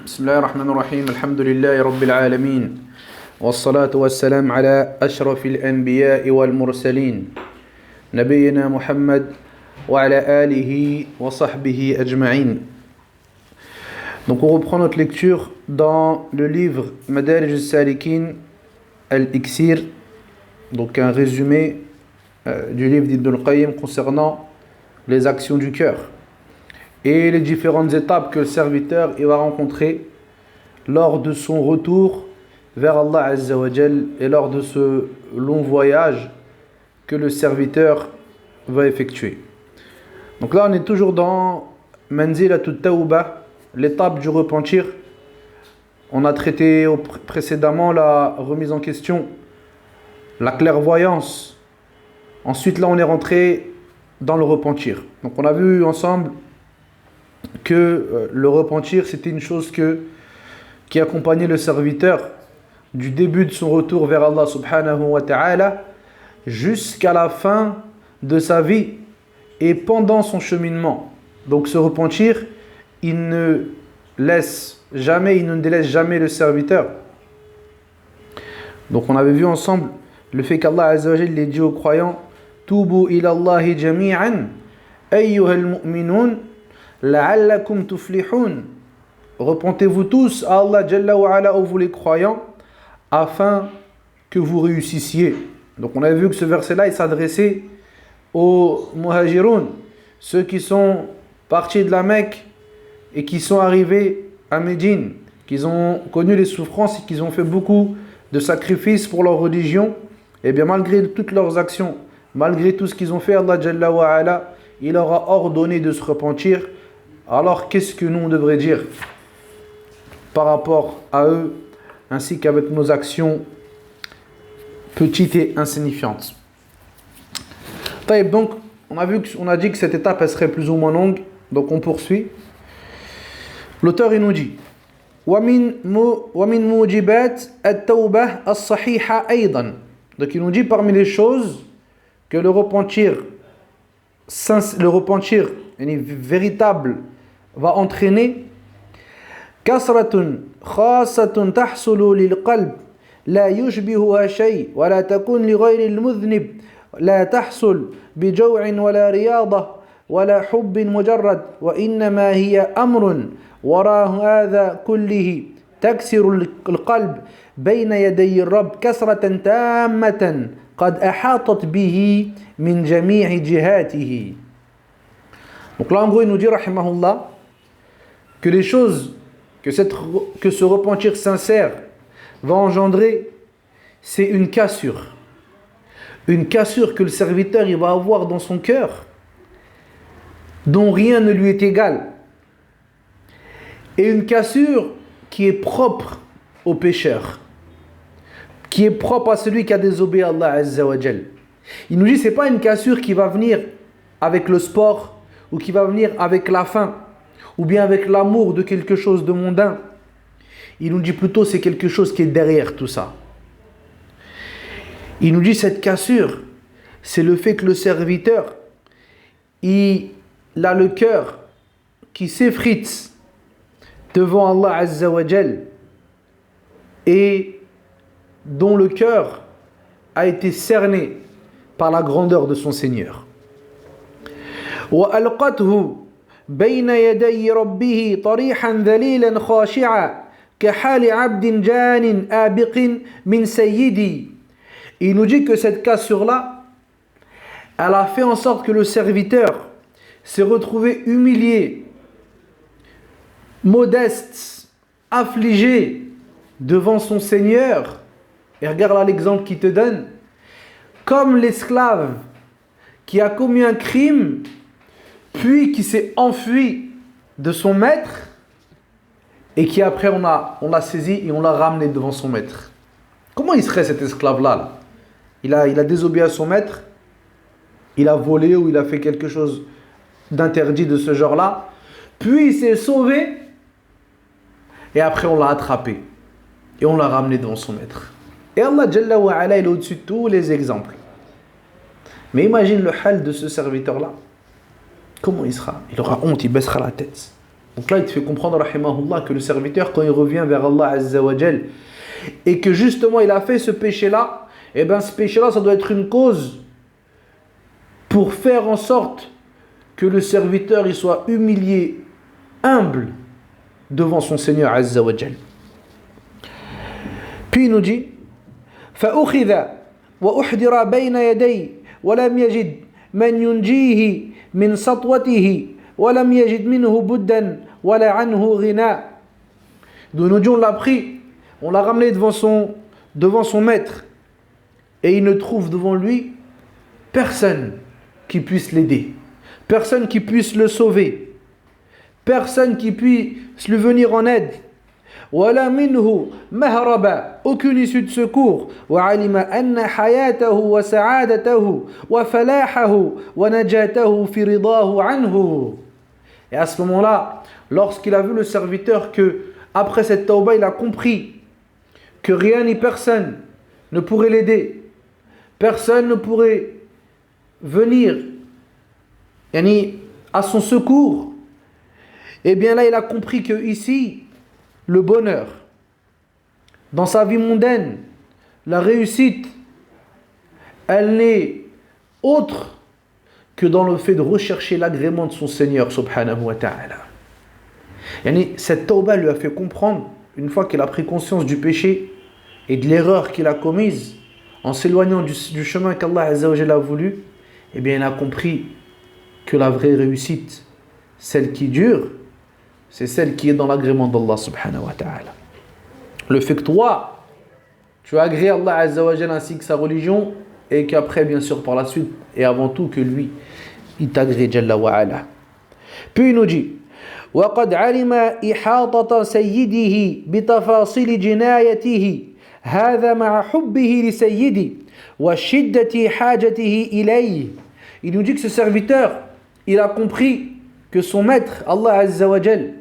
بسم الله الرحمن الرحيم الحمد لله رب العالمين والصلاة والسلام على أشرف الأنبياء والمرسلين نبينا محمد وعلى آله وصحبه أجمعين. Donc on reprend notre lecture dans le livre Madarij al-Salikin al-Iksir, donc un résumé du livre d'Ibn al-Qayyim concernant les actions du cœur et les différentes étapes que le serviteur il va rencontrer lors de son retour vers Allah Azza wa Jal et lors de ce long voyage que le serviteur va effectuer. Donc là on est toujours dans Manzilatut Tawbah, l'étape du repentir. On a traité précédemment la remise en question, la clairvoyance. Ensuite là on est rentré dans le repentir. Donc on a vu ensemble que le repentir c'était une chose qui accompagnait le serviteur du début de son retour vers Allah subhanahu wa ta'ala jusqu'à la fin de sa vie et pendant son cheminement. Donc ce repentir il ne délaisse jamais le serviteur. Donc on avait vu ensemble le fait qu'Allah Azza wa Jalla dit aux croyants Tubu ila Allahi jami'an ayyuhal mu'minun la'allakum tuflihun. Repentez-vous tous à Allah Jalla wa Ala, ô vous les croyants, afin que vous réussissiez. Donc on avait vu que ce verset-là il s'adressait aux muhajiroun, ceux qui sont partis de la Mecque et qui sont arrivés à Médine, qui ont connu les souffrances et qui ont fait beaucoup de sacrifices pour leur religion. Et bien malgré toutes leurs actions, malgré tout ce qu'ils ont fait, Allah Jalla wa Ala, il leur a ordonné de se repentir. Alors qu'est-ce que nous on devrait dire par rapport à eux, ainsi qu'avec nos actions petites et insignifiantes? Donc on a dit que cette étape elle serait plus ou moins longue, donc on poursuit. L'auteur il nous dit وَمِن مُوجِبَاتِ التَّوْبَةِ الصَّحِيحَةِ أَيْضًا. Donc il nous dit parmi les choses que le repentir véritable va entraîner كسرة خاصة تحصل للقلب لا يشبهها شيء ولا تكون لغير المذنب لا تحصل بجوع ولا رياضة ولا حب مجرد وإنما هي أمر وراء هذا كله تكسر القلب بين يدي الرب كسرة تامة قد أحاطت به من جميع جهاته. Donc là en gros il nous dit rahimahullah que les choses que ce repentir sincère va engendrer, c'est une cassure que le serviteur il va avoir dans son cœur dont rien ne lui est égal, et une cassure qui est propre au pécheur, qui est propre à celui qui a désobéi à Allah Azza wa Jal. Il nous dit c'est pas une cassure qui va venir avec le sport ou qui va venir avec la faim ou bien avec l'amour de quelque chose de mondain. Il nous dit plutôt c'est quelque chose qui est derrière tout ça. Il nous dit cette cassure, c'est le fait que le serviteur, il a le cœur qui s'effrite devant Allah Azza wa Jal et dont le cœur a été cerné par la grandeur de son Seigneur. وَأَلْقَتْهُ بين يدي ربه طريحا ذليلا خاشعا كحال عبد جان آبق من سيدي. Il nous dit que cette cassure-là, elle a fait en sorte que le serviteur s'est retrouvé humilié, modeste, affligé devant son Seigneur. Et regarde là l'exemple qu'il te donne, comme l'esclave qui a commis un crime puis qui s'est enfui de son maître et qui après on l'a saisi et on l'a ramené devant son maître. Comment il serait cet esclave-là? Il a désobéi à son maître, il a volé ou il a fait quelque chose d'interdit de ce genre-là, puis il s'est sauvé et après on l'a attrapé et on l'a ramené devant son maître. Et Allah Jalla wa Ala il est au-dessus de tous les exemples. Mais imagine le hal de ce serviteur-là. Comment il sera? Il aura honte, il baissera la tête. Donc là, il te fait comprendre, rahimahullah, que le serviteur, quand il revient vers Allah Azza wa Jal, et que justement il a fait ce péché-là, et bien ce péché-là, ça doit être une cause pour faire en sorte que le serviteur il soit humilié, humble devant son Seigneur Azza wa Jal. Puis il nous dit فأخذ وأحضر بين يدي ولم يجد من ينجيه من سطوته ولم يجد منه بدا ولا عنه غنى. Donc nous dit, on l'a pris, on l'a ramené devant son maître, et il ne trouve devant lui personne qui puisse l'aider, personne qui puisse le sauver, personne qui puisse lui venir en aide. ولا منه مهربا, aucune issue de secours. وعلم أن حياته وسعادته وفلاحه ونجاته في رضاه عنه. Et à ce moment-là, lorsqu'il a vu le serviteur que après cette tauba, il a compris que rien ni personne ne pourrait l'aider, personne ne pourrait venir à son secours, et bien là il a compris que ici le bonheur dans sa vie mondaine, la réussite, elle n'est autre que dans le fait de rechercher l'agrément de son Seigneur subhanahu wa ta'ala. Cette tauba lui a fait comprendre, une fois qu'il a pris conscience du péché et de l'erreur qu'il a commise en s'éloignant du chemin qu'Allah Azza wa Jalla a voulu, eh bien il a compris que la vraie réussite, celle qui dure, c'est celle qui est dans l'agrément d'Allah subhanahu wa ta'ala. Le fait que toi, tu as agréé Allah Azza wa Jalla ainsi que sa religion, et qu'après, bien sûr, par la suite, et avant tout que lui, il t'agrée Jalla wa ala. Puis il nous dit وقد علم إحاطة سيده بتفاصيل جنايته هذا مع حبه لسيده وشدة حاجته إليه. Il nous dit que ce serviteur, il a compris que son maître, Allah Azza wa Jal,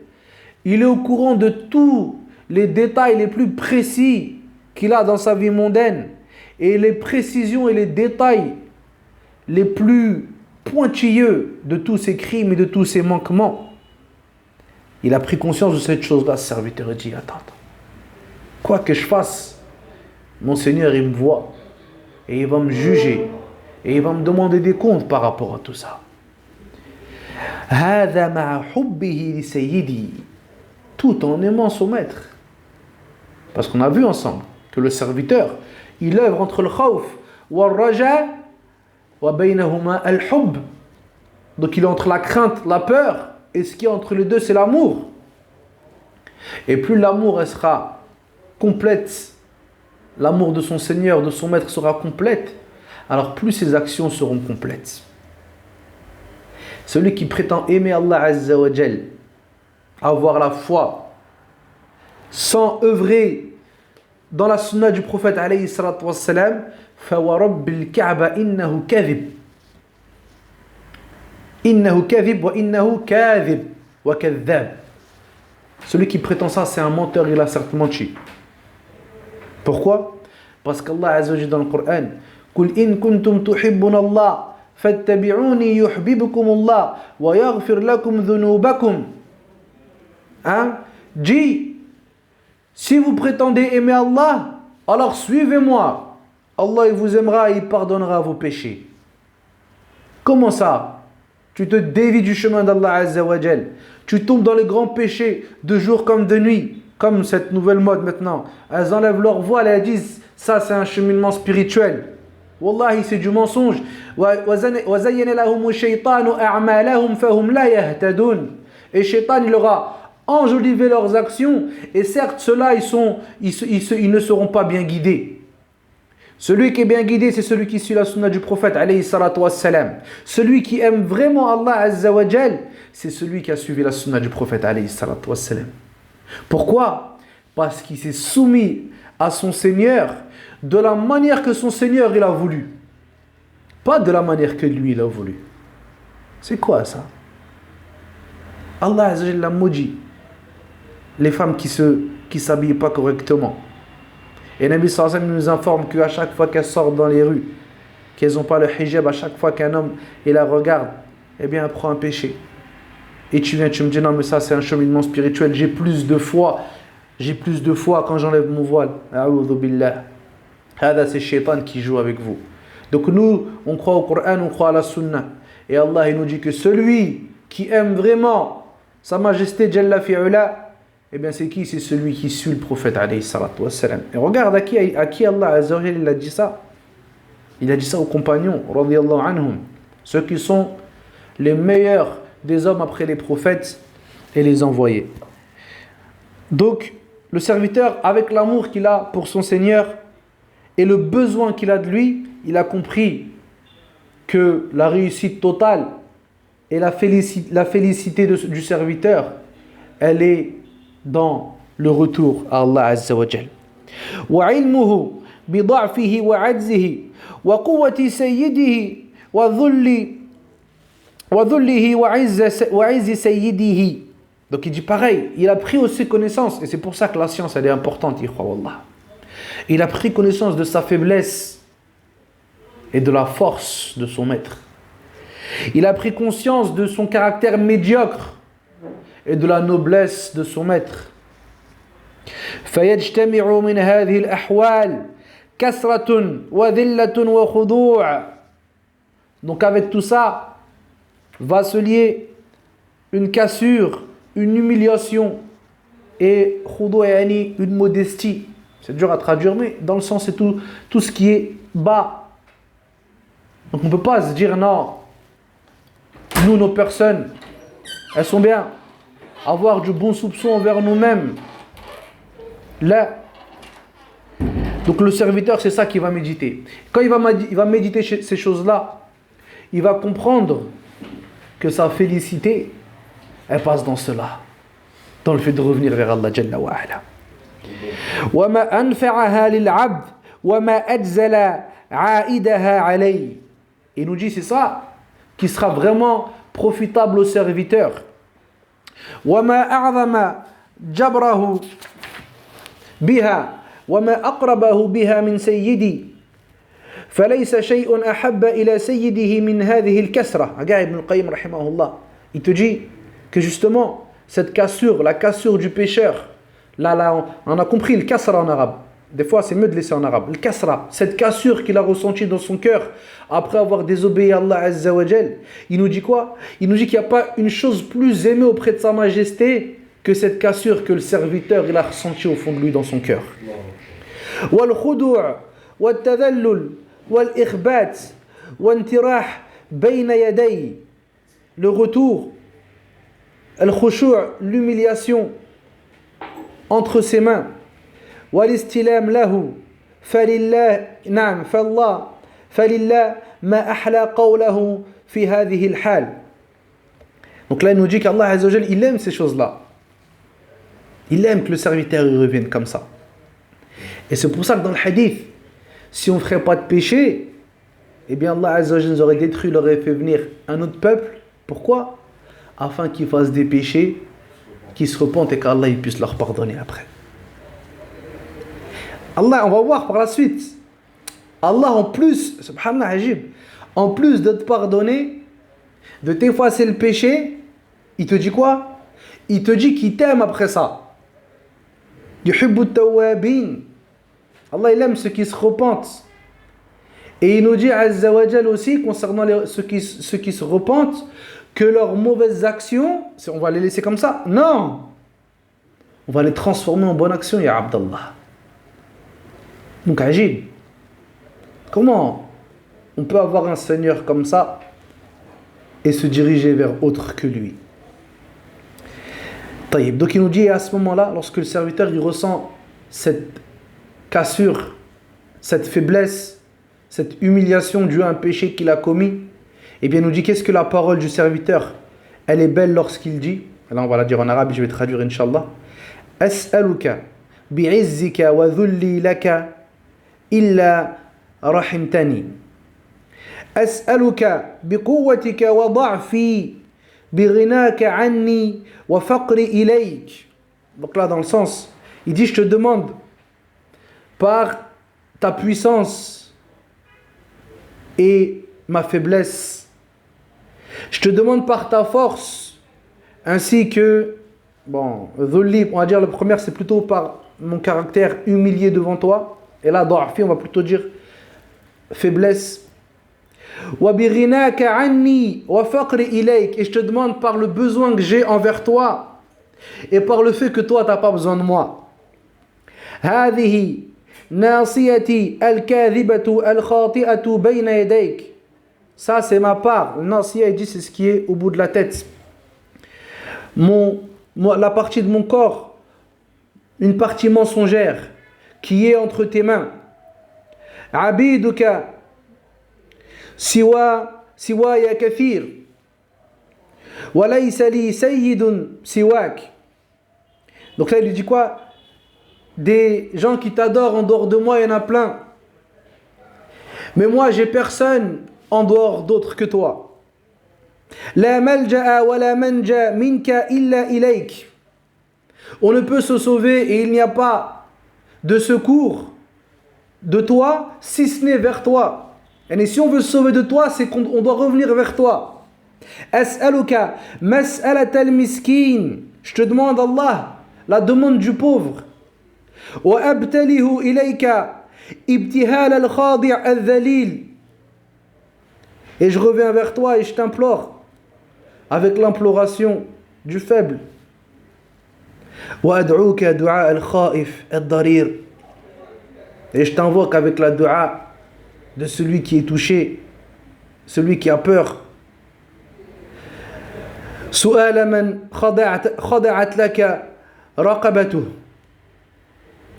il est au courant de tous les détails les plus précis qu'il a dans sa vie mondaine, et les précisions et les détails les plus pointilleux de tous ses crimes et de tous ses manquements. Il a pris conscience de cette chose-là, ce serviteur, et dit, attends, quoi que je fasse, mon Seigneur, il me voit, et il va me juger, et il va me demander des comptes par rapport à tout ça. Tout en aimant son maître. Parce qu'on a vu ensemble que le serviteur, il œuvre entre le khawf wa raja wa baynahuma al-hubb. Donc il est entre la crainte, la peur, et ce qui est entre les deux, c'est l'amour. Et plus l'amour sera complète, l'amour de son Seigneur, de son maître sera complète, alors plus ses actions seront complètes. Celui qui prétend aimer Allah Azza wa Jal, avoir la foi, sans œuvrer dans la sunna du prophète alayhi salatu wassalam, فَوَرَبِّ الْكَعْبَ إِنَّهُ كَذِبٌ إِنَّهُ كَذِبٌ وَإِنَّهُ كَاذِبٌ وَكَذَّابٌ. Celui qui prétend ça, c'est un menteur, il a certainement menti. Pourquoi? Parce qu'Allah Azza wa Jal dans le Coran, قُلْ إِن كُنْتُمْ تُحِبُّونَ اللَّهَ فَاتَّبِعُونِي يُحْبِبُكُمُ اللَّهُ وَيَغْفِرْ لَكُمْ ذُنُوبَكُمْ. Dis, si vous prétendez aimer Allah, alors suivez-moi. Allah il vous aimera et il pardonnera vos péchés. Comment ça? Tu te dévies du chemin d'Allah Azza wa Jal. Tu tombes dans les grands péchés de jour comme de nuit, comme cette nouvelle mode maintenant. Elles enlèvent leur voile et elles disent ça c'est un cheminement spirituel. Wallahi c'est du mensonge. وَزَيَّنَ لَهُمُ الشَّيْطَانُ أَعْمَالَهُمْ فَهُمْ لَا يَهْتَدُونَ. Et Shaitan il aura enjolivé leurs actions, et certes ceux-là ils ne seront pas bien guidés. Celui qui est bien guidé, c'est celui qui suit la sunna du prophète alayhi salatu wassalam. Celui qui aime vraiment Allah Azza wa Jal, c'est celui qui a suivi la sunna du prophète alayhi salatu wassalam. Pourquoi? Parce qu'il s'est soumis à son Seigneur de la manière que son Seigneur il a voulu, pas de la manière que lui il a voulu. C'est quoi ça? Allah Azza wa Jal a maudit les femmes qui s'habillent pas correctement. Et Nabi sallallahu alayhi wa sallam nous informe qu'à chaque fois qu'elles sortent dans les rues, qu'elles n'ont pas le hijab, à chaque fois qu'un homme il la regarde, eh bien elle prend un péché. et tu viens, tu me dis non mais ça c'est un cheminement spirituel, j'ai plus de foi quand j'enlève mon voile. A'udhu billah. Hada, c'est Shaitan qui joue avec vous. Donc nous, on croit au Coran, on croit à la Sunna. Et Allah il nous dit que celui qui aime vraiment Sa Majesté Jalla fi'ula, eh bien c'est qui? C'est celui qui suit le prophète alayhi salatu wassalam. Et regarde à qui Allah Azza wa Jalla il a dit ça. Il a dit ça aux compagnons, radiyallahu anhum, ceux qui sont les meilleurs des hommes après les prophètes et les envoyés. Donc, le serviteur, avec l'amour qu'il a pour son Seigneur et le besoin qu'il a de lui, il a compris que la réussite totale et la félicité du serviteur, elle est dans le retour à Allah Azza wa Jal. Wa ilmuhu bi da'fihi wa 'ajzihi wa quwwati sayyidihi wa dhullihi wa 'izzi sayyidihi. Donc il dit pareil, il a pris aussi connaissance, et c'est pour ça que la science elle est importante, il croit Allah. Il a pris connaissance de sa faiblesse et de la force de son maître. Il a pris conscience de son caractère médiocre et de la noblesse de son maître. فيجتمع من هذه الأحوال كثرة وذلة وخضوع. Donc avec tout ça va se lier une cassure, une humiliation et khudou' yani une modestie. C'est dur à traduire, mais dans le sens c'est tout ce qui est bas. Donc on ne peut pas se dire non, nous nos personnes elles sont bien, avoir du bon soupçon envers nous-mêmes. Là, donc le serviteur c'est ça qu'il va méditer. Quand il va méditer ces choses-là, il va comprendre que sa félicité elle passe dans cela, dans le fait de revenir vers Allah Jalla wa Ala. وَمَا أَنْفَعَهَا لِلْعَبْدِ وَمَا أَجْزَلَ عَائِدَهَا عَلَيْهِ. Il nous dit c'est ça qui sera vraiment profitable au serviteur. وَمَا أَعْظَمَ جَبْرَهُ بِهَا وَمَا أَقْرَبَهُ بِهَا مِنْ سَيِّدِي فَلَيْسَ شَيْءٌ أَحَبَّ إِلَى سَيِّدِهِ مِنْ هَذِهِ الْكَسْرَةِ. Regarde Ibn al-Qayyim rahimahullah, il te dit que justement cette cassure, la cassure du pécheur, là on a compris le kasra en arabe, des fois c'est mieux de laisser en arabe, le kasra, cette cassure qu'il a ressentie dans son cœur après avoir désobéi à Allah Azza wa Jal, il nous dit quoi? Il nous dit qu'il n'y a pas une chose plus aimée auprès de sa majesté que cette cassure que le serviteur il a ressentie au fond de lui dans son cœur. Wal khudu' wal tadallul wal ikhbat wal intirah bayna yaday, le retour, al khushu', l'humiliation entre ses mains, walistilam lahu falillah na'am fallah falillah ma ahla qawlahu fi hadhihi al-hal. Donc là il nous dit qu'Allah Azza wa Jal il aime ces choses-là. Il aime que le serviteur il revienne comme ça. Et c'est pour ça que dans le hadith, si on ne ferait pas de péché, eh bien Allah Azza wa Jal nous aurait détruit, il aurait fait venir un autre peuple. Pourquoi? Afin qu'ils fassent des péchés, qu'ils se repentent et qu'Allah il puisse leur pardonner après. Allah, on va voir par la suite. Allah en plus, subhanallah ajib, en plus de te pardonner, de t'effacer le péché, il te dit quoi? Il te dit qu'il t'aime après ça. Yuhibbu at-tawwabin. Allah il aime ceux qui se repentent. Et il nous dit Azza wa Jal aussi concernant ceux qui se repentent que leurs mauvaises actions, on va les laisser comme ça. Non, on va les transformer en bonnes actions, ya Abdallah. Donc Ajib, comment on peut avoir un Seigneur comme ça et se diriger vers autre que lui? Taïb. Donc il nous dit à ce moment-là, lorsque le serviteur il ressent cette cassure, cette faiblesse, cette humiliation due à un péché qu'il a commis, eh bien il nous dit qu'est-ce que la parole du serviteur elle est belle lorsqu'il dit, là on va la dire en arabe, je vais traduire Inch'Allah, As'aluka bi'izzika wa dhulli laka illa rahimtani As'aluka biquwwatika wa da'fi bighinaka anni wa faqri ilayk. Donc là dans le sens, il dit je te demande par ta puissance et ma faiblesse, je te demande par ta force ainsi que, bon, dhulli, on va dire le premier, c'est plutôt par mon caractère humilié devant toi. Et là, da'fi, on va plutôt dire faiblesse. Wa bi ghinaka anni wa faqri ilayk, et je te demande par le besoin que j'ai envers toi et par le fait que toi t'as pas besoin de moi. Hadhihi nasiyati al-kadhibatu al-khati'atu bayna yadayk. Ça c'est ma part. Le nasiya, il dit, c'est ce qui est au bout de la tête. La partie de mon corps, une partie mensongère qui est entre tes mains. Abiduka siwaya kathir wa laysa li sayyidun siwak. Donc là il lui dit quoi? Des gens qui t'adorent en dehors de moi, il y en a plein, mais moi j'ai personne en dehors d'autre que toi. La malja'a wa la manja minka illa ilayk. On ne peut se sauver et il n'y a pas de secours de toi si ce n'est vers toi. Et si on veut se sauver de toi, c'est qu'on doit revenir vers toi. As'aluka mas'alatal miskin. Je te demande, Allah, la demande du pauvre. Wa abtalihu ilayka ibtihal al-khadi' al-dhalil. Et je reviens vers toi et je t'implore avec l'imploration du faible. Wa ad'uka du'a al-khaif ad-darir. Et je t'invoque avec la dua de celui qui est touché, celui qui a peur. Su'ala man khada'at laka raqabatuh.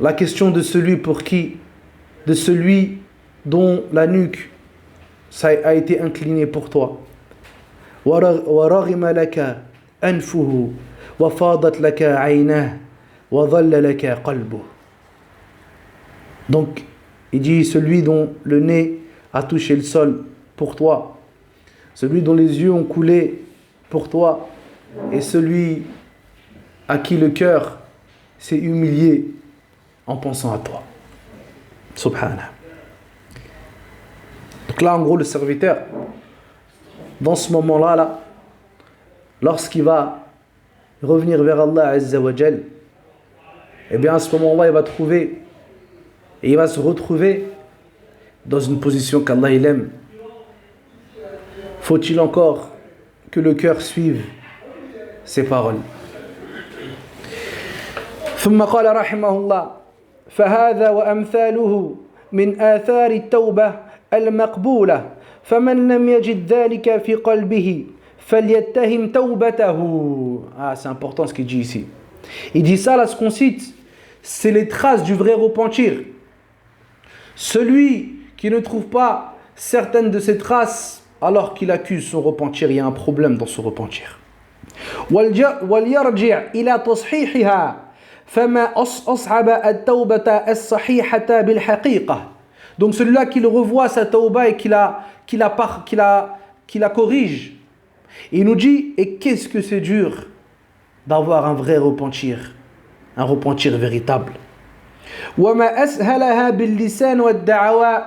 La question de celui pour qui, de celui dont la nuque ça a été inclinée pour toi. Wa raghima laka anfuhu wa fadat laka 'aynah wa dhalla laka qalbuh. Donc, il dit celui dont le nez a touché le sol pour toi, celui dont les yeux ont coulé pour toi, et celui à qui le cœur s'est humilié en pensant à toi. Subhanallah. Donc là, en gros, le serviteur, dans ce moment-là, lorsqu'il va revenir vers Allah Azza wa Jal, eh bien à ce moment-là, il va trouver et il va se retrouver dans une position qu'Allah il aime. Faut-il encore que le cœur suive ces paroles? ثم قال رحمه الله فهذا وأمثاله من آثار التوبة المقبولة فمن لم يجد ذلك في قلبه فليتهم توبته. Ah, c'est important ce qu'il dit ici. Il dit ça, là, ce qu'on cite, c'est les traces du vrai repentir. Celui qui ne trouve pas certaines de ces traces alors qu'il accuse son repentir, il y a un problème dans son repentir. وَلْيَرْجِعْ إِلَى تَصْحِيحِهَا فَمَا أَصْعَبَ التَّوْبَةَ الصَّحِيحَةَ بِالْحَقِيقَةِ. Donc celui-là qui le revoit sa tauba et qui la corrige, il nous dit, et qu'est-ce que c'est dur d'avoir un vrai repentir, un repentir véritable. وَمَا أَسْهَلَهَا بِاللِّسَانِ وَالدَّعَوَى.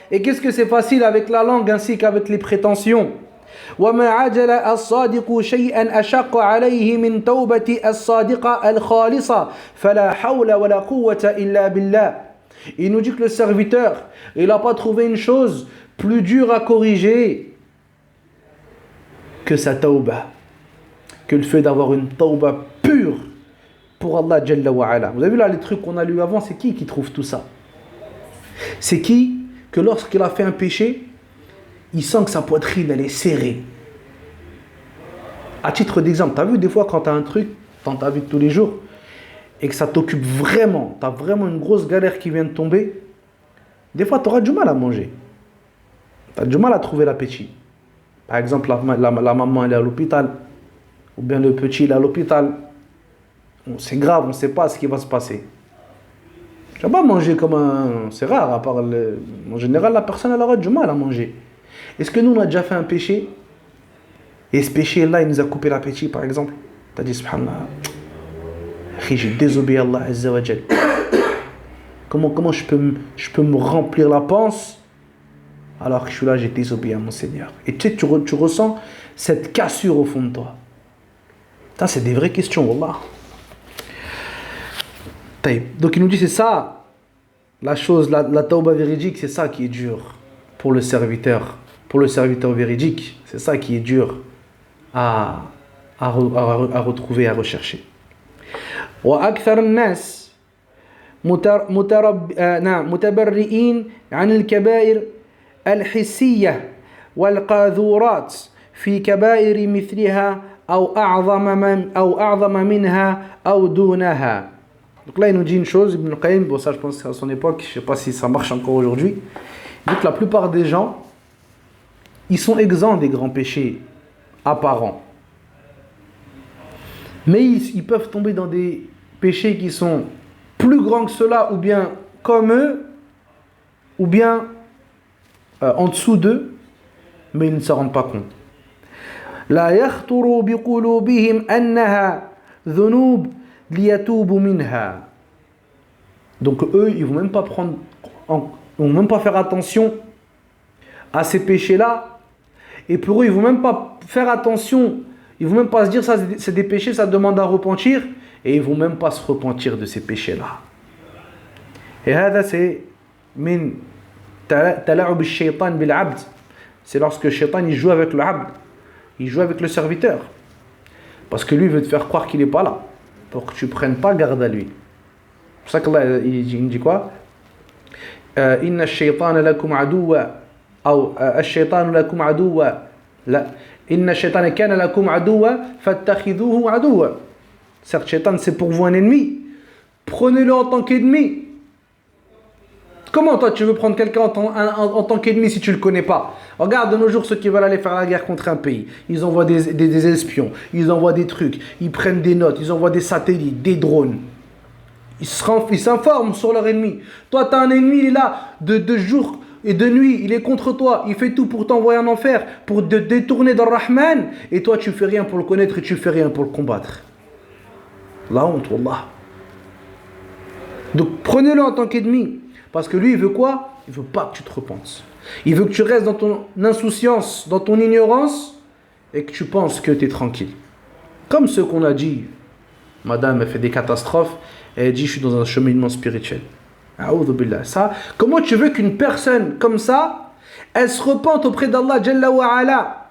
Et qu'est-ce que c'est facile avec la langue ainsi qu'avec les prétentions. وَمَا عَجَلَ الصَّادِقُ شَيْئًا أَشَقَّ عَلَيْهِ مِنْ تَوْبَةِ الصَّادِقَ الْخَالِصَةِ فَلَا حَوْلَ وَلَا قُوَّةَ إِلَّا بِاللَّهِ. Il nous dit que le serviteur, il n'a pas trouvé une chose plus dure à corriger que sa tauba, que le fait d'avoir une tauba pure pour Allah Jalla wa Ala. Vous avez vu là les trucs qu'on a lus avant, c'est qui trouve tout ça? C'est qui que lorsqu'il a fait un péché, il sent que sa poitrine elle est serrée. À titre d'exemple, tu as vu des fois quand tu as un truc dans ta vie de tous les jours et que ça t'occupe vraiment, tu as vraiment une grosse galère qui vient de tomber, des fois tu auras du mal à manger. Tu as du mal à trouver l'appétit. Par exemple, la maman elle est à l'hôpital, ou bien le petit il est à l'hôpital. C'est grave, on ne sait pas ce qui va se passer. Tu ne vas pas manger comme un... C'est rare, à part en général, la personne elle aura du mal à manger. Est-ce que nous, on a déjà fait un péché et ce péché-là, il nous a coupé l'appétit, par exemple? Tu as dit, subhanallah, j'ai désobéi à Allah Azza wa Jal. Comment je peux me remplir la panse alors que je suis là, j'ai désobéi à mon Seigneur? Et tu sais, tu ressens cette cassure au fond de toi. Ça, c'est des vraies questions, wallah. Donc il nous dit c'est ça, la chose, la tauba véridique, c'est ça qui est dur pour le serviteur véridique, c'est ça qui est dur à retrouver, à rechercher. وأكثر الناس متبرئين عن الكبائر الحسية والقاذورات في كبائر مثلها أو أعظم منها أو دونها. Donc là, il nous dit une chose, Ibn Qayyim, bon ça je pense qu'à son époque, je ne sais pas si ça marche encore aujourd'hui, il dit que la plupart des gens, ils sont exempts des grands péchés apparents. Mais ils peuvent tomber dans des péchés qui sont plus grands que cela, ou bien comme eux, ou bien en dessous d'eux, mais ils ne s'en rendent pas compte. لا يخطر بقلوبهم أنها ذنوب ليتوبوا منها. Donc eux, ils vont même pas vont même pas faire attention à ces péchés-là, et pour eux, ils vont même pas faire attention, ils vont même pas se dire ça c'est des péchés, ça demande à repentir, et ils vont même pas se repentir de ces péchés-là. Et هذا c'est من تلاعب الشيطان بالعبد. C'est lorsque le shaitan il joue avec le abd, il joue avec le serviteur, parce que lui il veut te faire croire qu'il n'est pas là, pour que tu prennes pas garde à lui. C'est pour ça qu'Allah il dit quoi? Inna ash-shaytana lakum aduwwa ou ash-shaytanu lakum aduwwa la inna ash-shaytana kana lakum aduwwa fattakhidhuhu aduwwa. Certes, shaytan c'est pour vous un ennemi, prenez-le en tant qu'ennemi. Comment toi tu veux prendre quelqu'un en tant qu'ennemi si tu ne le connais pas? Regarde de nos jours ceux qui veulent aller faire la guerre contre un pays. Ils envoient des espions, ils envoient des trucs, ils prennent des notes, ils envoient des satellites, des drones. Ils s'informent sur leur ennemi. Toi tu as un ennemi, il est là de jour et de nuit, il est contre toi, il fait tout pour t'envoyer en enfer, pour te détourner d'un Rahman, et toi tu fais rien pour le connaître et tu fais rien pour le combattre. La honte, wallah. Donc prenez-le en tant qu'ennemi. Parce que lui, il veut quoi? Il veut pas que tu te repentes. Il veut que tu restes dans ton insouciance, dans ton ignorance, et que tu penses que tu es tranquille. Comme ce qu'on a dit. Madame, elle fait des catastrophes, et elle dit, je suis dans un cheminement spirituel. A'oudhu billah. Ça, comment tu veux qu'une personne comme ça, elle se repente auprès d'Allah Jalla wa Ala?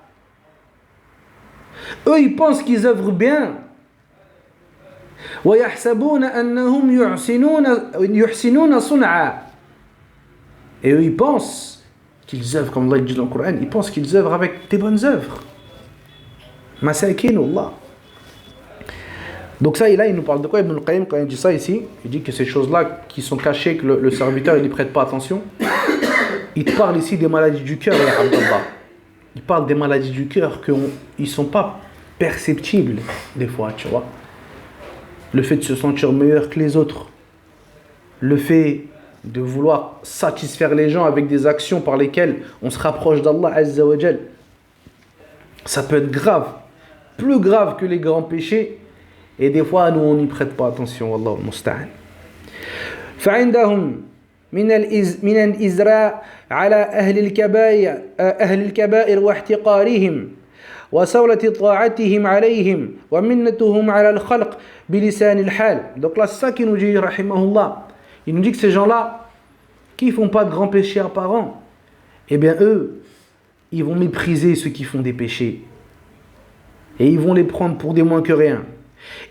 Eux, ils pensent qu'ils œuvrent bien. وَيَحْسَبُونَ أَنَّهُمْ يُحْسِنُونَ صُنْعًا. Et eux, ils pensent qu'ils œuvrent, comme Allah dit dans le Coran, ils pensent qu'ils œuvrent avec des bonnes œuvres. Masakin Allah. Donc ça, là, il nous parle de quoi? Ibn al-Qayyim, quand il dit ça ici, il dit que ces choses-là qui sont cachées, que le serviteur, il n'y prête pas attention. Il te parle ici des maladies du cœur, ya Abdallah. Il parle des maladies du cœur qui ne sont pas perceptibles, des fois, tu vois. Le fait de se sentir meilleur que les autres. Le fait de vouloir satisfaire les gens avec des actions par lesquelles on se rapproche d'Allah Azza wa Jal. Ça peut être grave, plus grave que les grands péchés, et des fois nous on n'y prête pas attention. Wallahu musta'an. فعندهم من الإزراء على أهل الكبائر واحتقارهم وسولة طاعتهم عليهم ومنتهم على الخلق بلسان الحال. Donc là c'est ça qui nous dit rahimahullah. Il nous dit que ces gens-là, qui ne font pas de grands péchés apparents, eh bien eux, ils vont mépriser ceux qui font des péchés. Et ils vont les prendre pour des moins que rien.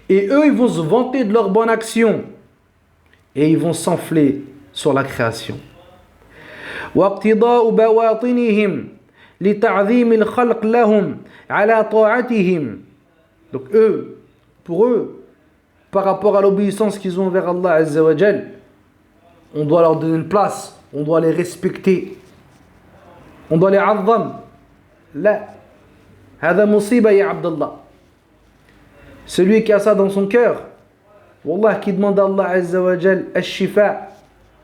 Et eux, ils vont se vanter de leur bonne action. Et ils vont s'enfler sur la création. وَاقْتِضَاءُ بَوَاطِنِهِمْ لِتَعْظِيمِ الْخَلْقِ لَهُمْ عَلَى طَاعَتِهِمْ. Donc eux, pour eux, par rapport à l'obéissance qu'ils ont envers Allah Azza wa Jal, on doit leur donner une place, on doit les respecter, on doit les azzam. La, hada musiba ya Abdallah. Celui qui a ça dans son cœur, wallah, qui demande à Allah Azza wa Jal al-shifa,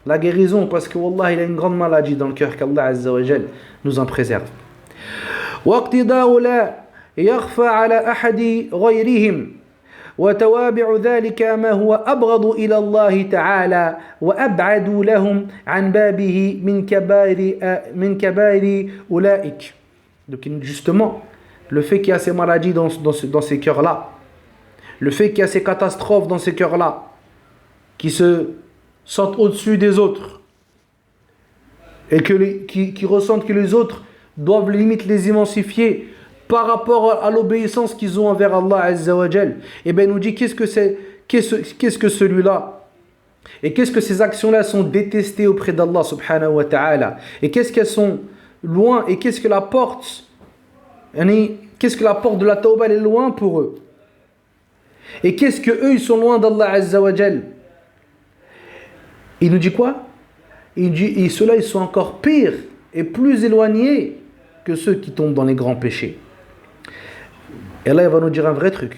la guérison, parce que wallah, il a une grande maladie dans le cœur, qu'Allah Azza wa Jal nous en préserve. واقتضاء لا يخفى على أحد غيرهم وتوابع ذلك ما هو أبغض إلى الله تعالى وأبعد لهم عن بابه من كبائر أولئك. Donc justement, le fait qu'il y a ces maladies dans ces cœurs-là, le fait qu'il y a ces catastrophes dans ces cœurs-là, qui se sentent au-dessus des autres, et qui ressentent que les autres doivent limite les immensifier par rapport à l'obéissance qu'ils ont envers Allah Azza wa Jal, et bien il nous dit qu'est-ce que celui-là, et qu'est-ce que ces actions-là sont détestées auprès d'Allah subhanahu wa ta'ala, et qu'est-ce qu'elles sont loin, et qu'est-ce que la porte de la tawbah est loin pour eux, et qu'est-ce que eux ils sont loin d'Allah Azza wa Jal. Il nous dit quoi? Il dit, et ceux-là ils sont encore pires et plus éloignés que ceux qui tombent dans les grands péchés. Et là il va nous dire un vrai truc.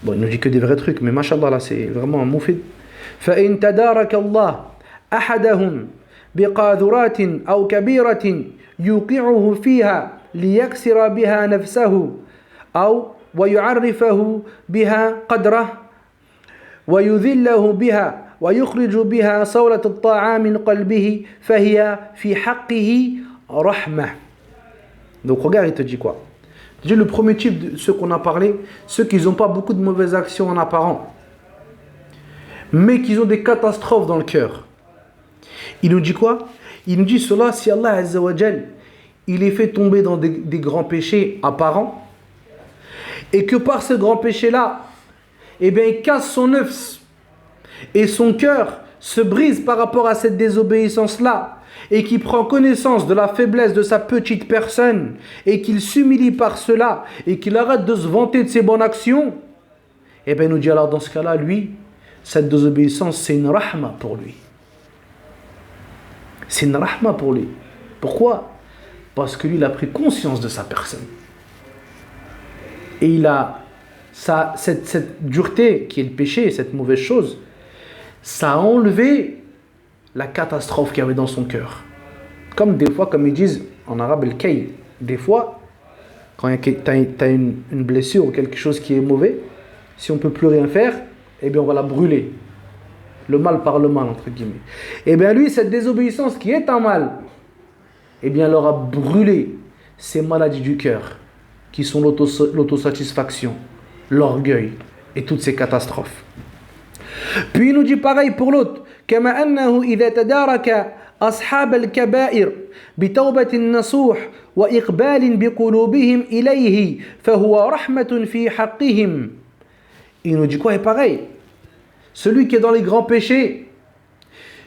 Bon, il nous dit que des vrais trucs, mais mashallah là c'est vraiment un moufid. فَإِن تَدَارَكَ اللَّهُ أَحَدَهُمْ بِقَاذُرَاتٍ أَوْ كَبِيرَةٍ يُوقِعُهُ فِيهَا لِيَكْسِرَ بِهَا نَفْسَهُ أو ويعرفه بها قدره ويذله بها ويخرج بها صولة الطاعة من قلبه فهي في حقه رحمة. Donc regarde, il te dit quoi? Il dit le premier type de ceux qu'on a parlé, ceux qui n'ont pas beaucoup de mauvaises actions en apparent, mais qui ont des catastrophes dans le cœur. Il nous dit quoi? Il nous dit cela, si Allah Azza wa Jal, il les fait tomber dans des grands péchés apparents, et que par ce grand péché-là, eh bien, il casse son œuf, et son cœur se brise par rapport à cette désobéissance-là, et qu'il prend connaissance de la faiblesse de sa petite personne, et qu'il s'humilie par cela, et qu'il arrête de se vanter de ses bonnes actions, eh bien, il nous dit alors dans ce cas-là, lui, cette désobéissance, c'est une rahma pour lui. C'est une rahma pour lui. Pourquoi? Parce que lui, il a pris conscience de sa personne. Et il a cette dureté qui est le péché, cette mauvaise chose, ça a enlevé la catastrophe qu'il y avait dans son cœur. Comme des fois, comme ils disent en arabe, le kay, des fois, quand tu as une blessure ou quelque chose qui est mauvais, si on ne peut plus rien faire, eh bien on va la brûler. Le mal par le mal, entre guillemets. Eh bien lui, cette désobéissance qui est un mal, eh bien elle aura brûlé ces maladies du cœur, qui sont l'autosatisfaction, l'orgueil et toutes ces catastrophes. Puis il nous dit pareil pour l'autre. كما أنه إذا تدارك أصحاب الكبائر بتوبة نصوح وإقبال بقلوبهم إليه فهو رحمة في حقهم. Il nous dit quoi? Et pareil, celui qui est dans les grands péchés,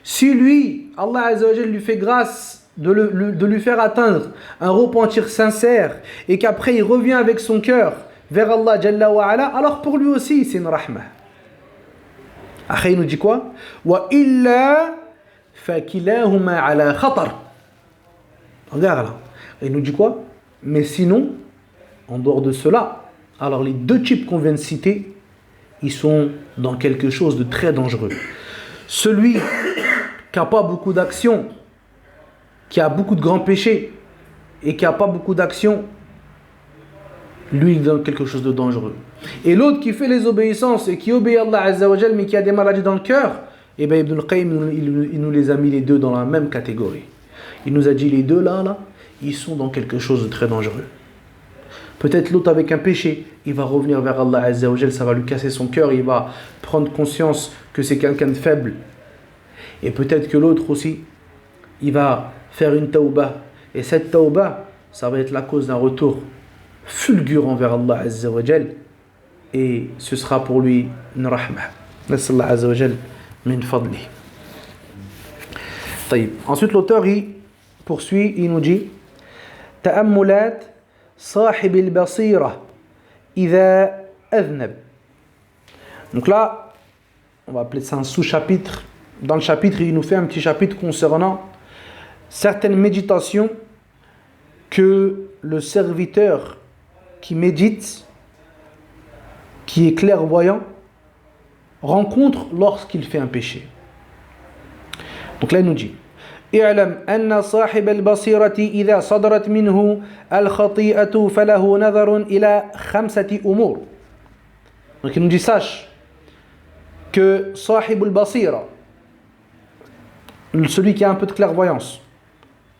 si lui, Allah Azza wa Jalla lui fait grâce de lui faire atteindre un repentir sincère et qu'après il revient avec son cœur vers Allah Jalla wa Ala, alors pour lui aussi c'est une rahma. Après il nous dit quoi? Wa illa fakilahuma ala khatar. Regarde là, il nous dit quoi? Mais sinon, en dehors de cela, alors les deux types qu'on vient de citer, ils sont dans quelque chose de très dangereux. Celui qui n'a pas beaucoup d'actions, qui a beaucoup de grands péchés et qui n'a pas beaucoup d'actions, lui il est dans quelque chose de dangereux. Et l'autre qui fait les obéissances et qui obéit à Allah Azza wa Jal mais qui a des maladies dans le cœur, et bien Ibn al-Qayyim il nous les a mis les deux dans la même catégorie. Il nous a dit les deux là, ils sont dans quelque chose de très dangereux. Peut-être l'autre avec un péché, il va revenir vers Allah Azza wa Jal, ça va lui casser son cœur, il va prendre conscience que c'est quelqu'un de faible. Et peut-être que l'autre aussi, il va faire une tawbah. Et cette tawbah, ça va être la cause d'un retour fulgurant vers Allah Azza wa Jal. Et ce sera pour lui une rahma. Nas'Allah Azza wa Jal min fadli. Ensuite l'auteur il poursuit, il nous dit Ta'ammulat صاحب البصيرة إذا أذنب. Donc là, on va appeler ça un sous-chapitre. Dans le chapitre, il nous fait un petit chapitre concernant certaines méditations que le serviteur qui médite, qui est clairvoyant, rencontre lorsqu'il fait un péché. Donc là, il nous dit اعلم أن صاحب البصيرة إذا صدرت منه الخطيئة فله نظر إلى 5 أمور. Donc il nous dit sache que صاحب البصيرة, celui qui a un peu de clairvoyance,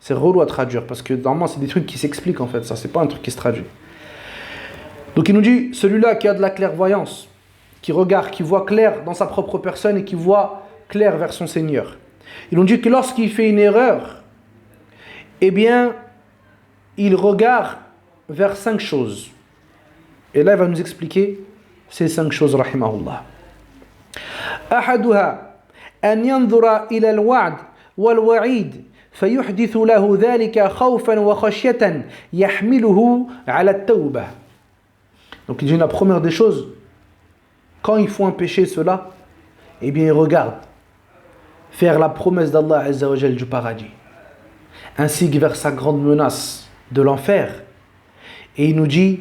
c'est relou à traduire parce que normalement c'est des trucs qui s'expliquent en fait, ça c'est pas un truc qui se traduit. Donc il nous dit, celui-là qui a de la clairvoyance, qui regarde, qui voit clair dans sa propre personne et qui voit clair vers son Seigneur. Il nous dit que lorsqu'il fait une erreur, eh bien, il regarde vers 5 choses. Et là, il va nous expliquer ces 5 choses, rahimahullah. أحدها أن ينظر إلى الوعد والوعيد فيحدث له ذلك خوفا وخشية يحمله على التوبة. Donc il dit la première des choses, quand ils font un péché, cela, eh bien ils regardent faire la promesse d'Allah Azza wa Jal du paradis, ainsi que vers sa grande menace de l'enfer. Et il nous dit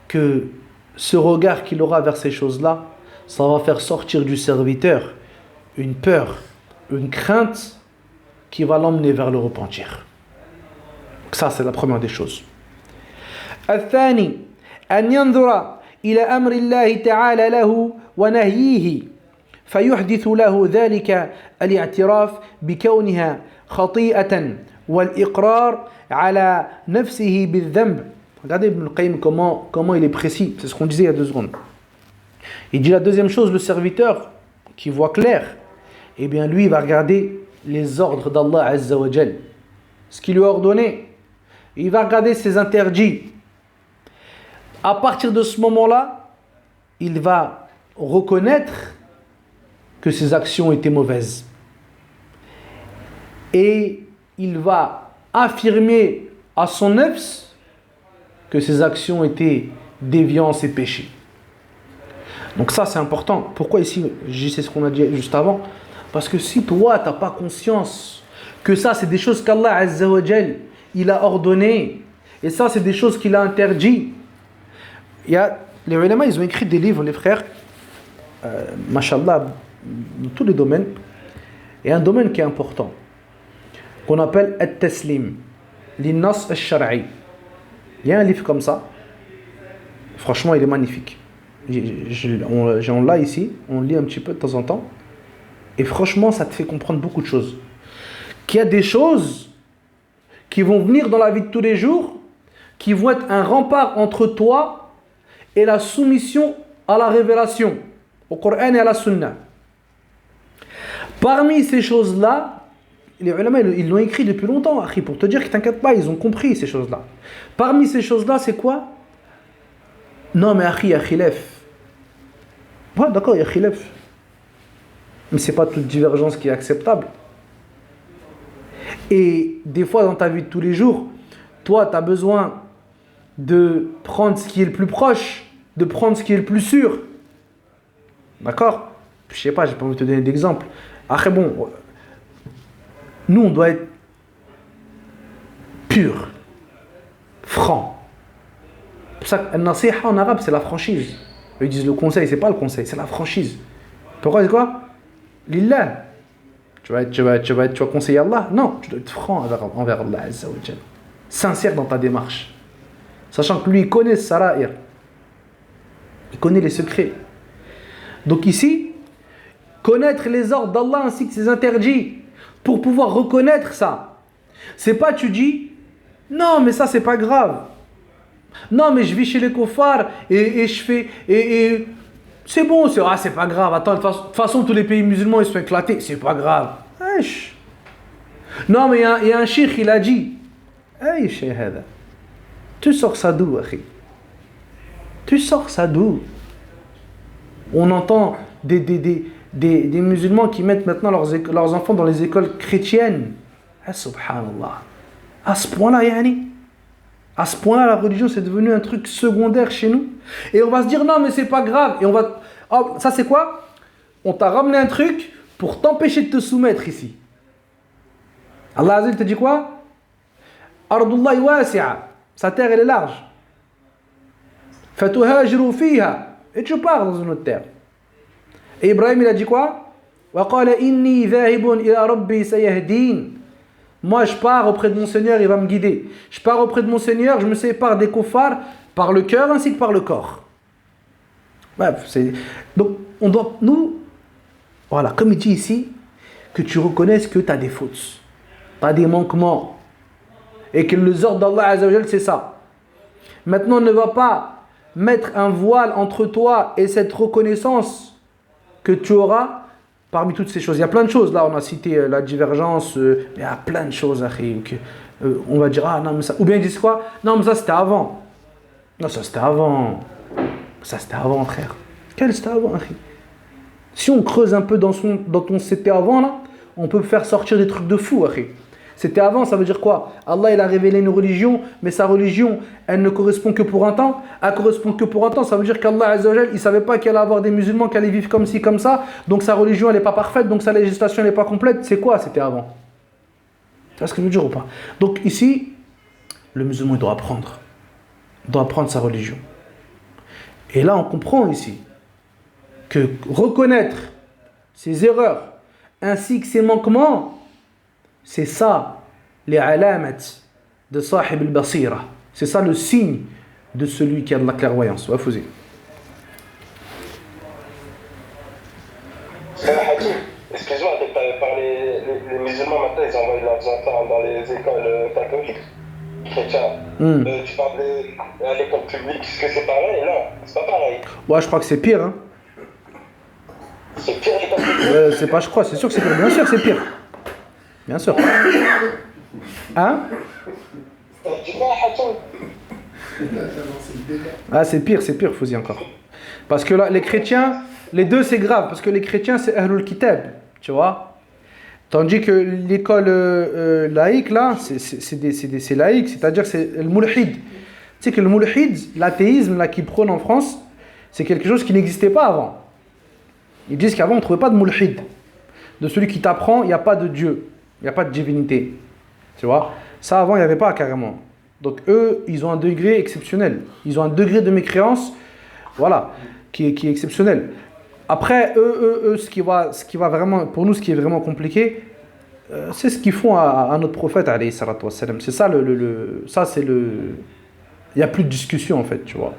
que ce regard qu'il aura vers ces choses-là, ça va faire sortir du serviteur une peur, une crainte qui va l'emmener vers le repentir. Donc ça, c'est la première des choses. الثاني أن ينظر إلى أمر الله تعالى له ونهيه فيحدث له ذلك الاعتراف بكونها خطيئة والإقرار على نفسه بالذنب. Regardez Ibn al-Qayyim comment il est précis. C'est ce qu'on disait il y a 2 secondes. Il dit la deuxième chose, le serviteur qui voit clair, eh bien lui il va regarder les ordres d'Allah Azza wa Jal, ce qu'il lui a ordonné. Il va regarder ses interdits. À partir de ce moment-là, il va reconnaître que ses actions étaient mauvaises. Et il va affirmer à son nefs que ses actions étaient déviances et péchés. Donc ça c'est important. Pourquoi ici, c'est ce qu'on a dit juste avant, parce que si toi tu n'as pas conscience que ça c'est des choses qu'Allah Azza wa Jal il a ordonné, et ça c'est des choses qu'il a interdit. Les ulama ils ont écrit des livres, les frères, mashallah, dans tous les domaines. Et un domaine qui est important, qu'on appelle At-Taslim, Linnas al-Shar'i. Il y a un livre comme ça, franchement il est magnifique. On l'a ici, on lit un petit peu de temps en temps, et franchement ça te fait comprendre beaucoup de choses. Qu'il y a des choses qui vont venir dans la vie de tous les jours, qui vont être un rempart entre toi et la soumission à la révélation, au Coran et à la Sunna. Parmi ces choses-là, les ulama ils l'ont écrit depuis longtemps, akhi, pour te dire que t'inquiète pas, ils ont compris ces choses-là. Parmi ces choses-là, c'est quoi? Non mais akhi, il y a khilaf. Ouais, d'accord, il y a khilaf. Mais c'est pas toute divergence qui est acceptable. Et des fois, dans ta vie de tous les jours, toi, tu as besoin de prendre ce qui est le plus proche, de prendre ce qui est le plus sûr. D'accord? Je sais pas, j'ai pas envie de te donner d'exemple. Après, bon, nous, on doit être pur, franc. C'est pour ça que nasiha en arabe, c'est la franchise. Ils disent le conseil, c'est pas le conseil, c'est la franchise. Pourquoi c'est quoi? Lillah. Tu vas conseiller Allah? Non, tu dois être franc envers Allah Azza wa Jal. Sincère dans ta démarche. Sachant que lui, il connaît ce sara'ir. Il connaît les secrets. Donc ici, connaître les ordres d'Allah ainsi que ses interdits, pour pouvoir reconnaître ça. C'est pas tu dis, non mais ça c'est pas grave. Non mais je vis chez les kuffars et je fais... Et c'est bon, c'est pas grave. Attends, de toute façon tous les pays musulmans ils sont éclatés, c'est pas grave. Wesh. Non mais il y a un cheikh, il a dit, hey cheikh hada, tu sors ça d'où, akhi? Tu sors ça d'où? On entend des musulmans qui mettent maintenant leurs enfants dans les écoles chrétiennes. Ah, subhanallah. À ce point-là, yani. À ce point-là, la religion, c'est devenu un truc secondaire chez nous. Et on va se dire, non, mais c'est pas grave. Et on va... Oh, ça, c'est quoi? On t'a ramené un truc pour t'empêcher de te soumettre ici. Allah Azza te dit quoi? Ardullahi wasi'a. Sa terre, elle est large. Fatuhajiru fiha. Et tu pars dans une autre terre. Et Ibrahim, il a dit quoi? Wa qala inni dhahibun ila rabbi sayahdin. Moi, je pars auprès de mon Seigneur, il va me guider. Je pars auprès de mon Seigneur, je me sépare des kuffars par le cœur ainsi que par le corps. Bref, donc, on doit, nous, voilà, comme il dit ici, que tu reconnaisses que tu as des fautes, tu as des manquements, et que les ordres d'Allah Azza wa Jal, c'est ça. Maintenant, ne va pas mettre un voile entre toi et cette reconnaissance que tu auras parmi toutes ces choses. Il y a plein de choses. Là, on a cité la divergence. Il y a plein de choses. On va dire, ah non, mais ça. Ou bien ils disent quoi? Non, mais ça c'était avant. Non, ça c'était avant. Ça c'était avant, frère. Quel c'était avant, frère? Si on creuse un peu dans ton c'était avant, là, on peut faire sortir des trucs de fou, frère. C'était avant, ça veut dire quoi? Allah, il a révélé une religion, mais sa religion, elle ne correspond que pour un temps. Elle correspond que pour un temps, ça veut dire qu'Allah Azza wa Jal, il ne savait pas qu'il allait avoir des musulmans qui allaient vivre comme ci, comme ça. Donc sa religion, elle n'est pas parfaite, donc sa législation, elle n'est pas complète. C'est quoi? C'était avant. Tu vois ce que je veux dire ou pas? Donc ici, le musulman, il doit apprendre. Il doit apprendre sa religion. Et là, on comprend ici que reconnaître ses erreurs, ainsi que ses manquements, c'est ça, les alamat de Sahib al-Basira. C'est ça le signe de celui qui a de la clairvoyance. Wafouzi. Excuse-moi, par les musulmans maintenant, ils envoient leurs enfants dans les écoles catholiques, chrétiens. Tu parles à l'école publique, est-ce que c'est pareil? Non, c'est pas pareil. Ouais, je crois que c'est pire. Hein. C'est pire l'école publique? C'est pas, je crois, c'est sûr que c'est pire. Bien sûr, c'est pire. Bien sûr. Hein? Tu crois, Hachoum? Ah, c'est pire, Fouzi, encore. Parce que là, les chrétiens, les deux, c'est grave. Parce que les chrétiens, c'est Ahlul Kitab, tu vois. Tandis que l'école laïque, là, c'est laïque, c'est-à-dire c'est le mulhid. Tu sais que le mulhid, l'athéisme là, qu'ils prônent en France, c'est quelque chose qui n'existait pas avant. Ils disent qu'avant, on ne trouvait pas de mulhid. De celui qui t'apprend, il n'y a pas de Dieu. Il n'y a pas de divinité. Tu vois? Ça, avant, il n'y avait pas carrément. Donc, eux, ils ont un degré exceptionnel. Ils ont un degré de mécréance, voilà, qui est exceptionnel. Après, eux ce qui va vraiment, pour nous, ce qui est vraiment compliqué, c'est ce qu'ils font à notre prophète, alayhi salatu wassalam. C'est ça, ça, c'est le... Il n'y a plus de discussion, en fait, tu vois.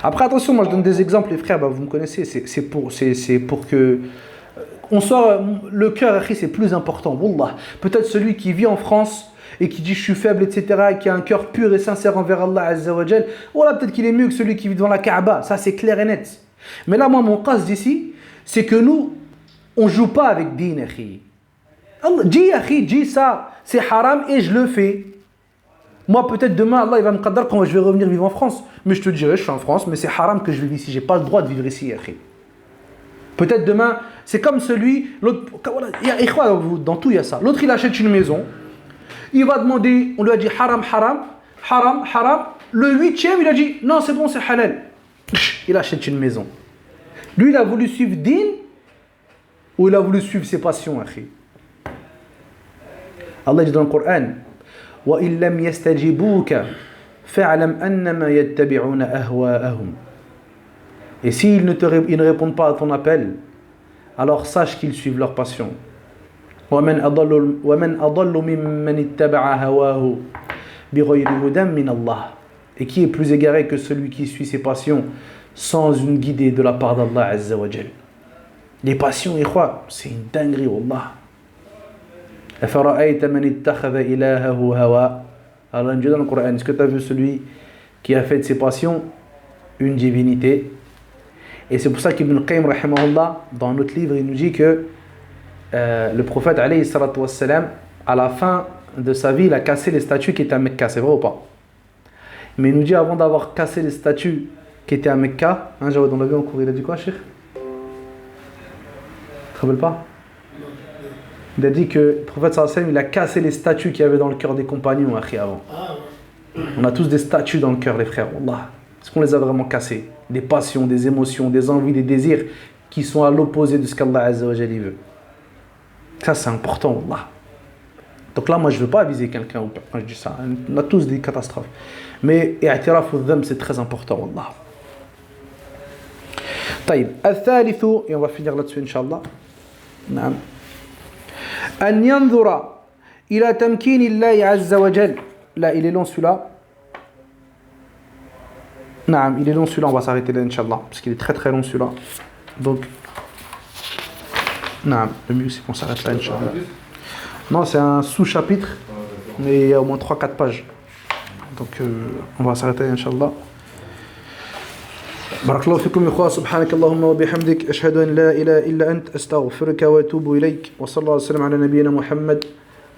Après, attention, moi, je donne des exemples, les frères, vous me connaissez, c'est pour que... On sort, le cœur, c'est plus important. Wallah. Peut-être celui qui vit en France et qui dit je suis faible, etc., et qui a un cœur pur et sincère envers Allah Azza wa Jal, voilà, peut-être qu'il est mieux que celui qui vit devant la Kaaba. Ça, c'est clair et net. Mais là, moi, mon cas d'ici, c'est que nous, on ne joue pas avec din, akhi. Dis ça, c'est haram et je le fais. Moi, peut-être demain, Allah il va me qadar quand je vais revenir vivre en France. Mais je te dirai, je suis en France, mais c'est haram que je vive ici. Je n'ai pas le droit de vivre ici, akhi. Peut-être demain, c'est comme celui, l'autre, il y a, dans tout il y a ça. L'autre il achète une maison, il va demander, on lui a dit haram, haram, haram, haram. Le 8e il a dit non c'est bon c'est halal. Il achète une maison. Lui il a voulu suivre din ou il a voulu suivre ses passions, akhi. Allah dit dans le Coran, wa illam yastajibuka fa'lam annama yattabi'una ahwa'ahum. Et s'ils ne répondent pas à ton appel, alors sache qu'ils suivent leur passion. وَمَنْ أَضَلُّ مِمَّنِ اتَّبَعَ هَوَاهُ بِغَيْرِ هُدًى مِنَ اللَّهِ. Et qui est plus égaré que celui qui suit ses passions sans une guidée de la part d'Allah Azza wa Jal. Les passions, c'est une dinguerie, wallah. أَفَرَأَيْتَ مَنِ اتَّخَذَ إِلَهَهُ هَوَاهُ. Allah dit dans le Coran, est-ce que tu as vu celui qui a fait de ses passions une divinité? Et c'est pour ça qu'Ibn Qayyim, rahimahullah, dans notre livre, il nous dit que le prophète, alayhi salatu wassalam, à la fin de sa vie, il a cassé les statues qui étaient à Mecca. C'est vrai ou pas? Mais il nous dit, avant d'avoir cassé les statues qui étaient à Mecca, hein, Jawad, on l'a vu en cours, il a dit quoi, Cheikh? Tu te rappelles pas? Il a dit que le prophète, sallallahu alayhi wa sallam, il a cassé les statues qu'il y avait dans le cœur des compagnons, akhi, avant. On a tous des statues dans le cœur, les frères, wallah. Est-ce qu'on les a vraiment cassés? Des passions, des émotions, des envies, des désirs qui sont à l'opposé de ce qu'Allah Azza wa Jalla veut. Ça, c'est important, wallah. Donc là, moi, je ne veux pas aviser quelqu'un quand je dis ça. On a tous des catastrophes. Mais i'tiraf al-dhanb, c'est très important, wallah. طيب الثالث, et on va finir là-dessus, Inch'Allah. نعم. أن ينظر إلى تمكين الله عز وجل. Là, il est long celui-là. Non, il est long celui-là, on va s'arrêter là, Inch'Allah, parce qu'il est très très long celui-là. Donc, non, le mieux c'est qu'on s'arrête là, Inch'Allah. Non, c'est un sous-chapitre, mais il y a au moins 3-4 pages. Donc, on va s'arrêter là, Inch'Allah. بارك الله فيكم يا إخوة. سبحانك اللهم وبحمدك أشهد أن لا إله إلا أنت أستغفرك وأتوب إليك وصلى الله وسلم على نبينا محمد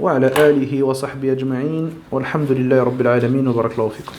وعلى آله وصحبه أجمعين والحمد لله رب العالمين وبارك الله فيكم.